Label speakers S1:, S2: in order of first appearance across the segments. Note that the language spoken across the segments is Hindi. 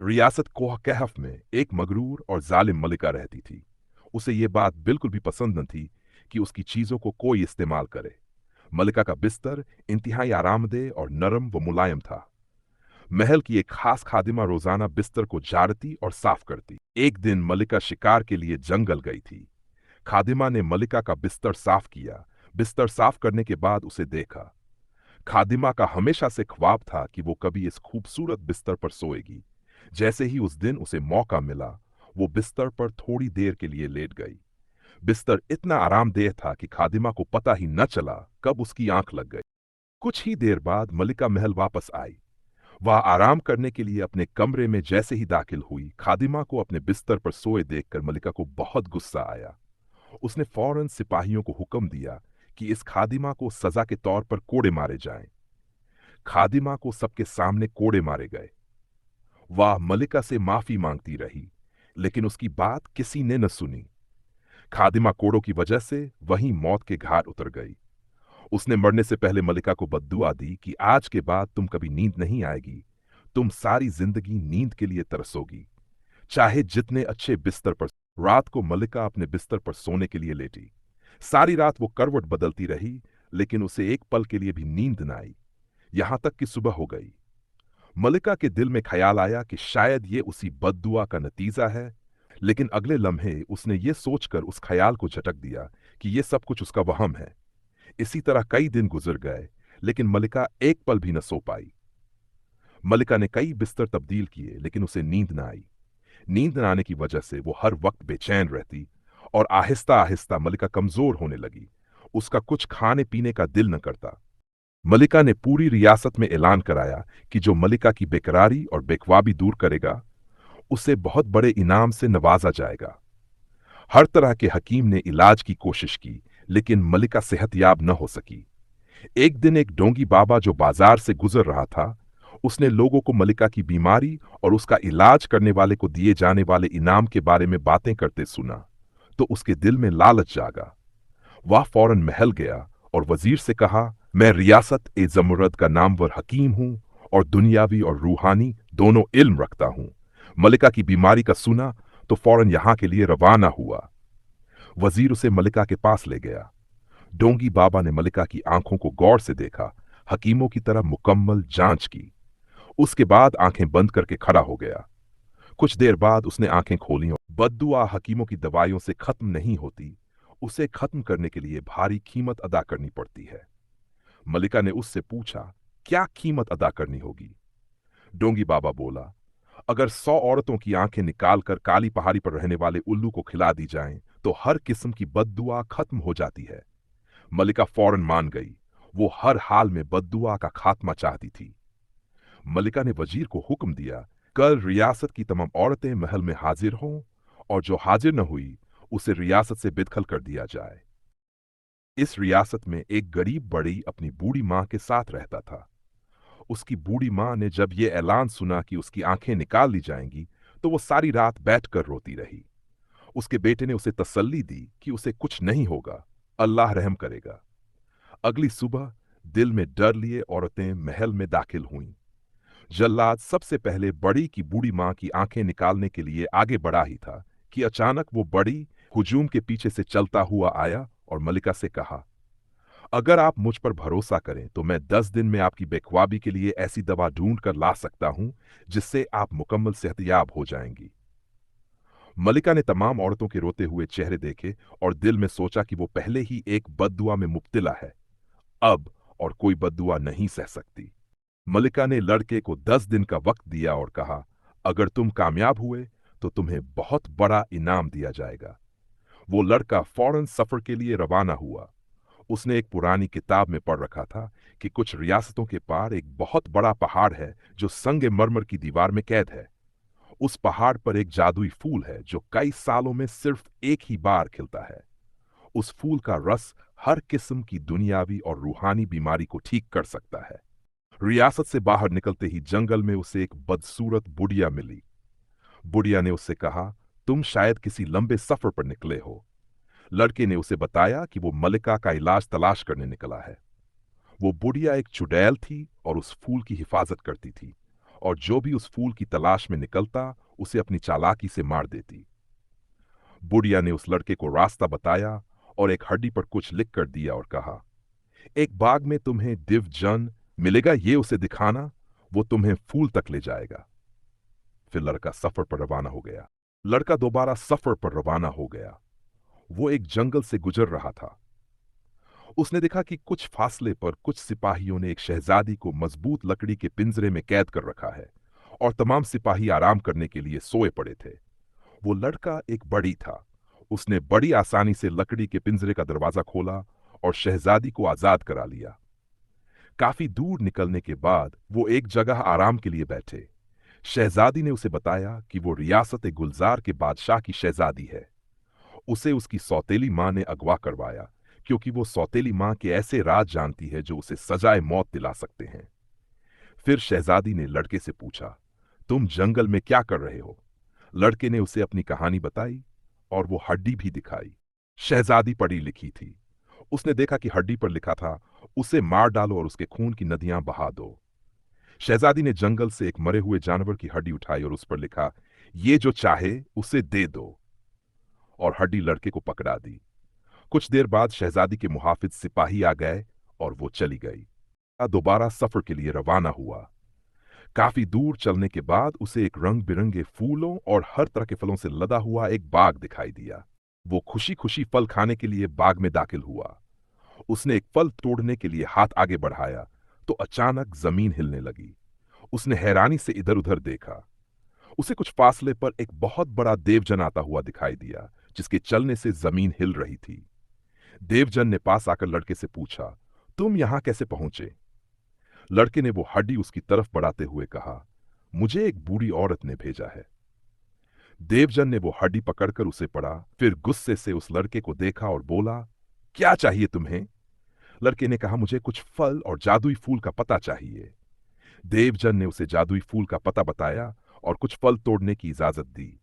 S1: रियासत कोह कहफ में एक मगरूर और जालिम मलिका रहती थी। उसे ये बात बिल्कुल भी पसंद न थी कि उसकी चीजों को कोई इस्तेमाल करे। मलिका का बिस्तर इंतहाई आरामदेह और नरम व मुलायम था। महल की एक खास खादिमा रोजाना बिस्तर को झाड़ती और साफ करती। एक दिन मलिका शिकार के लिए जंगल गई थी। खादिमा ने मलिका का बिस्तर साफ किया। बिस्तर साफ करने के बाद उसे देखा। खादिमा का हमेशा से ख्वाब था कि वो कभी इस खूबसूरत बिस्तर पर सोएगी। जैसे ही उस दिन उसे मौका मिला, वो बिस्तर पर थोड़ी देर के लिए लेट गई। बिस्तर इतना आरामदेह था कि खादिमा को पता ही न चला कब उसकी आंख लग गई। कुछ ही देर बाद मलिका महल वापस आई। वह आराम करने के लिए अपने कमरे में जैसे ही दाखिल हुई, खादिमा को अपने बिस्तर पर सोए देखकर मलिका को बहुत गुस्सा आया। उसने फौरन सिपाहियों को हुक्म दिया कि इस खादिमा को सजा के तौर पर कोड़े मारे जाएं। खादिमा को सबके सामने कोड़े मारे गए। वह मलिका से माफी मांगती रही, लेकिन उसकी बात किसी ने न सुनी। खादिमा कोड़ों की वजह से वहीं मौत के घाट उतर गई। उसने मरने से पहले मलिका को बद्दुआ दी कि आज के बाद तुम कभी नींद नहीं आएगी। तुम सारी जिंदगी नींद के लिए तरसोगी, चाहे जितने अच्छे बिस्तर पर। रात को मलिका अपने बिस्तर पर सोने के लिए लेटी। सारी रात वो करवट बदलती रही, लेकिन उसे एक पल के लिए भी नींद न आई। यहां तक कि सुबह हो गई। मलिका के दिल में ख्याल आया कि शायद ये उसी बद्दुआ का नतीजा है, लेकिन अगले लम्हे उसने ये सोचकर उस ख्याल को झटक दिया कि ये सब कुछ उसका वहम है। इसी तरह कई दिन गुजर गए, लेकिन मलिका एक पल भी न सो पाई। मलिका ने कई बिस्तर तब्दील किए, लेकिन उसे नींद न आई। नींद न आने की वजह से वो हर वक्त बेचैन रहती और आहिस्ता आहिस्ता मलिका कमजोर होने लगी। उसका कुछ खाने पीने का दिल न करता। मलिका ने पूरी रियासत में ऐलान कराया कि जो मलिका की बेकरारी और बेख्वाबी दूर करेगा, उसे बहुत बड़े इनाम से नवाजा जाएगा। हर तरह के हकीम ने इलाज की कोशिश की, लेकिन मलिका सेहतयाब न हो सकी। एक दिन एक डोंगी बाबा जो बाजार से गुजर रहा था, उसने लोगों को मलिका की बीमारी और उसका इलाज करने वाले को दिए जाने वाले इनाम के बारे में बातें करते सुना, तो उसके दिल में लालच जागा। वह फौरन महल गया और वजीर से कहा, मैं रियासत ए जमुरद का नामवर हकीम हूं और दुनियावी और रूहानी दोनों इल्म रखता हूं। मलिका की बीमारी का सुना तो फौरन यहां के लिए रवाना हुआ। वजीर उसे मलिका के पास ले गया। डोंगी बाबा ने मलिका की आंखों को गौर से देखा, हकीमों की तरह मुकम्मल जांच की। उसके बाद आंखें बंद करके खड़ा हो गया। कुछ देर बाद उसने आंखें खोली। बद्दुआ हकीमों की दवाइयों से खत्म नहीं होती। उसे खत्म करने के लिए भारी कीमत अदा करनी पड़ती है। मलिका ने उससे पूछा, क्या कीमत अदा करनी होगी? डोंगी बाबा बोला, अगर 100 औरतों की आंखें निकालकर काली पहाड़ी पर रहने वाले उल्लू को खिला दी जाएं, तो हर किस्म की बद्दुआ खत्म हो जाती है। मलिका फौरन मान गई। वो हर हाल में बद्दुआ का खात्मा चाहती थी। मलिका ने वजीर को हुक्म दिया, कल रियासत की तमाम औरतें महल में हाजिर हों और जो हाजिर न हुई उसे रियासत से बेदखल कर दिया जाए। इस रियासत में एक गरीब बड़ी अपनी बूढ़ी मां के साथ रहता था। उसकी बूढ़ी मां ने जब ये ऐलान सुना कि उसकी आंखें निकाल ली जाएंगी, तो वो सारी रात बैठकर रोती रही। उसके बेटे ने उसे तसल्ली दी कि उसे कुछ नहीं होगा, अल्लाह रहम करेगा। अगली सुबह दिल में डर लिए औरतें महल में दाखिल हुईं। जल्लाद सबसे पहले बड़ी की बूढ़ी मां की आंखें निकालने के लिए आगे बढ़ा ही था कि अचानक वो बड़ी हुजूम के पीछे से चलता हुआ आया और मलिका से कहा, अगर आप मुझ पर भरोसा करें तो मैं 10 दिन में आपकी बेख्वाबी के लिए ऐसी दवा ढूंढ कर ला सकता हूं जिससे आप मुकम्मल सेहतयाब हो जाएंगी। मलिका ने तमाम औरतों के रोते हुए चेहरे देखे और दिल में सोचा कि वो पहले ही एक बद्दुआ में मुब्तिला है, अब और कोई बद्दुआ नहीं सह सकती। मलिका ने लड़के को 10 दिन का वक्त दिया और कहा, अगर तुम कामयाब हुए तो तुम्हें बहुत बड़ा इनाम दिया जाएगा। वो लड़का फौरन सफर के लिए रवाना हुआ। उसने एक पुरानी किताब में पढ़ रखा था कि कुछ रियासतों के पार एक बहुत बड़ा पहाड़ है जो संगे मरमर की दीवार में कैद है। उस पहाड़ पर एक जादुई फूल है जो कई सालों में सिर्फ एक ही बार खिलता है। उस फूल का रस हर किस्म की दुनियावी और रूहानी बीमारी को ठीक कर सकता है। रियासत से बाहर निकलते ही जंगल में उसे एक बदसूरत बुढ़िया मिली। बुढ़िया ने उससे कहा, तुम शायद किसी लंबे सफर पर निकले हो। लड़के ने उसे बताया कि वो मलिका का इलाज तलाश करने निकला है। वो बुढ़िया एक चुड़ैल थी और उस फूल की हिफाजत करती थी और जो भी उस फूल की तलाश में निकलता उसे अपनी चालाकी से मार देती। बुढ़िया ने उस लड़के को रास्ता बताया और एक हड्डी पर कुछ लिख कर दिया और कहा, एक बाग में तुम्हें दिव्य जन मिलेगा, ये उसे दिखाना, वो तुम्हें फूल तक ले जाएगा। फिर लड़का सफर पर रवाना हो गया। लड़का दोबारा सफर पर रवाना हो गया। वो एक जंगल से गुजर रहा था। उसने देखा कि कुछ फासले पर कुछ सिपाहियों ने एक शहजादी को मजबूत लकड़ी के पिंजरे में कैद कर रखा है और तमाम सिपाही आराम करने के लिए सोए पड़े थे। वो लड़का एक बड़ी था। उसने बड़ी आसानी से लकड़ी के पिंजरे का दरवाजा खोला और शहजादी को आजाद करा लिया। काफी दूर निकलने के बाद वो एक जगह आराम के लिए बैठे। शहजादी ने उसे बताया कि वो रियासत गुलजार के बादशाह की शहजादी है। उसे उसकी सौतेली मां ने अगवा करवाया, क्योंकि वो सौतेली मां के ऐसे राज जानती है जो उसे सजाए मौत दिला सकते हैं। फिर शहजादी ने लड़के से पूछा, तुम जंगल में क्या कर रहे हो? लड़के ने उसे अपनी कहानी बताई और वो हड्डी भी दिखाई। शहजादी पढ़ी लिखी थी। उसने देखा कि हड्डी पर लिखा था, उसे मार डालो और उसके खून की नदियां बहा दो। शहजादी ने जंगल से एक मरे हुए जानवर की हड्डी उठाई और उस पर लिखा, ये जो चाहे उसे दे दो, और हड्डी लड़के को पकड़ा दी। कुछ देर बाद शहजादी के मुहाफिज सिपाही आ गए और वो चली गई। दोबारा सफर के लिए रवाना हुआ। काफी दूर चलने के बाद उसे एक रंग बिरंगे फूलों और हर तरह के फलों से लदा हुआ एक बाग दिखाई दिया। वो खुशी खुशी फल खाने के लिए बाग में दाखिल हुआ। उसने एक फल तोड़ने के लिए हाथ आगे बढ़ाया तो अचानक जमीन हिलने लगी। उसने हैरानी से इधर उधर देखा। उसे कुछ फासले पर एक बहुत बड़ा देवजन आता हुआ दिखाई दिया, जिसके चलने से जमीन हिल रही थी। देवजन ने पास आकर लड़के से पूछा, तुम यहां कैसे पहुंचे? लड़के ने वो हड्डी उसकी तरफ बढ़ाते हुए कहा, मुझे एक बूढ़ी औरत ने भेजा है। देवजन ने वो हड्डी पकड़कर उसे पढ़ा, फिर गुस्से से उस लड़के को देखा और बोला, क्या चाहिए तुम्हें? लड़के ने कहा, मुझे कुछ फल और जादुई फूल का पता चाहिए। देवजन ने उसे जादुई फूल का पता बताया और कुछ फल तोड़ने की इजाजत दी।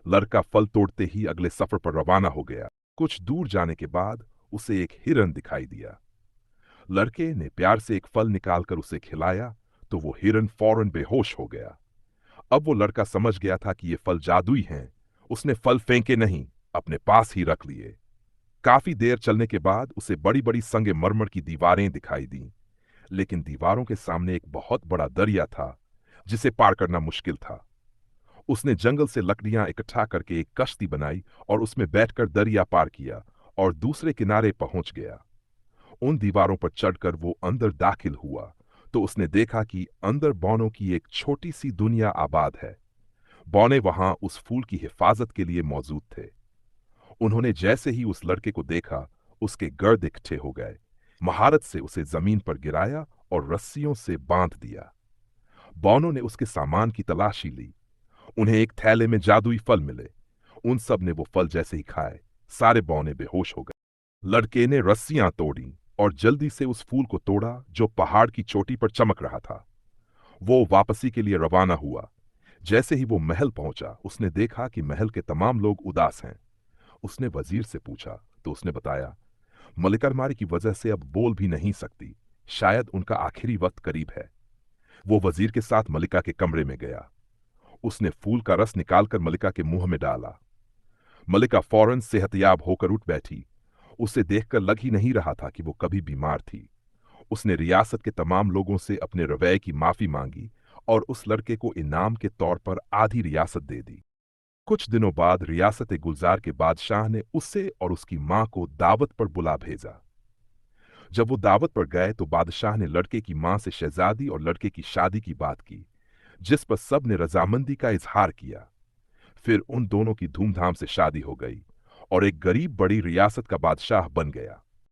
S1: लड़का फल तोड़ते ही अगले सफर पर रवाना हो गया। कुछ दूर जाने के बाद उसे एक हिरन दिखाई दिया। लड़के ने प्यार से एक फल निकालकर उसे खिलाया तो वो हिरन फौरन बेहोश हो गया। अब वो लड़का समझ गया था कि ये फल जादुई हैं। उसने फल फेंके नहीं, अपने पास ही रख लिए। काफी देर चलने के बाद उसे बड़ी बड़ी संगमरमर की दीवारें दिखाई दीं, लेकिन दीवारों के सामने एक बहुत बड़ा दरिया था जिसे पार करना मुश्किल था। उसने जंगल से लकड़ियां इकट्ठा करके एक कश्ती बनाई और उसमें बैठकर दरिया पार किया और दूसरे किनारे पहुंच गया। उन दीवारों पर चढ़कर वो अंदर दाखिल हुआ तो उसने देखा कि अंदर बौनों की एक छोटी सी दुनिया आबाद है। बौने वहां उस फूल की हिफाजत के लिए मौजूद थे। उन्होंने जैसे ही उस लड़के को देखा, उसके गर्द इकट्ठे हो गए। महारत से उसे जमीन पर गिराया और रस्सियों से बांध दिया। बौनों ने उसके सामान की तलाशी ली। उन्हें एक थैले में जादुई फल मिले। उन सब ने वो फल जैसे ही खाए, सारे बौने बेहोश हो गए। लड़के ने रस्सियां तोड़ी और जल्दी से उस फूल को तोड़ा जो पहाड़ की चोटी पर चमक रहा था। वो वापसी के लिए रवाना हुआ। जैसे ही वो महल पहुंचा, उसने देखा कि महल के तमाम लोग उदास हैं। उसने वजीर से पूछा तो उसने बताया, मलिका कुमारी की वजह से अब बोल भी नहीं सकती, शायद उनका आखिरी वक्त करीब है। वो वजीर के साथ मलिका के कमरे में गया। उसने फूल का रस निकालकर मलिका के मुंह में डाला। मलिका फौरन सेहतयाब होकर उठ बैठी। उसे देखकर लग ही नहीं रहा था कि वो कभी बीमार थी। उसने रियासत के तमाम लोगों से अपने रवैये की माफी मांगी और उस लड़के को इनाम के तौर पर आधी रियासत दे दी। कुछ दिनों बाद रियासत गुलजार के बादशाह ने उसे और उसकी मां को दावत पर बुला भेजा। जब वो दावत पर गए तो बादशाह ने लड़के की मां से शहजादी और लड़के की शादी की बात की, जिस पर सब ने रजामंदी का इजहार किया। फिर उन दोनों की धूमधाम से शादी हो गई और एक गरीब बड़ी रियासत का बादशाह बन गया।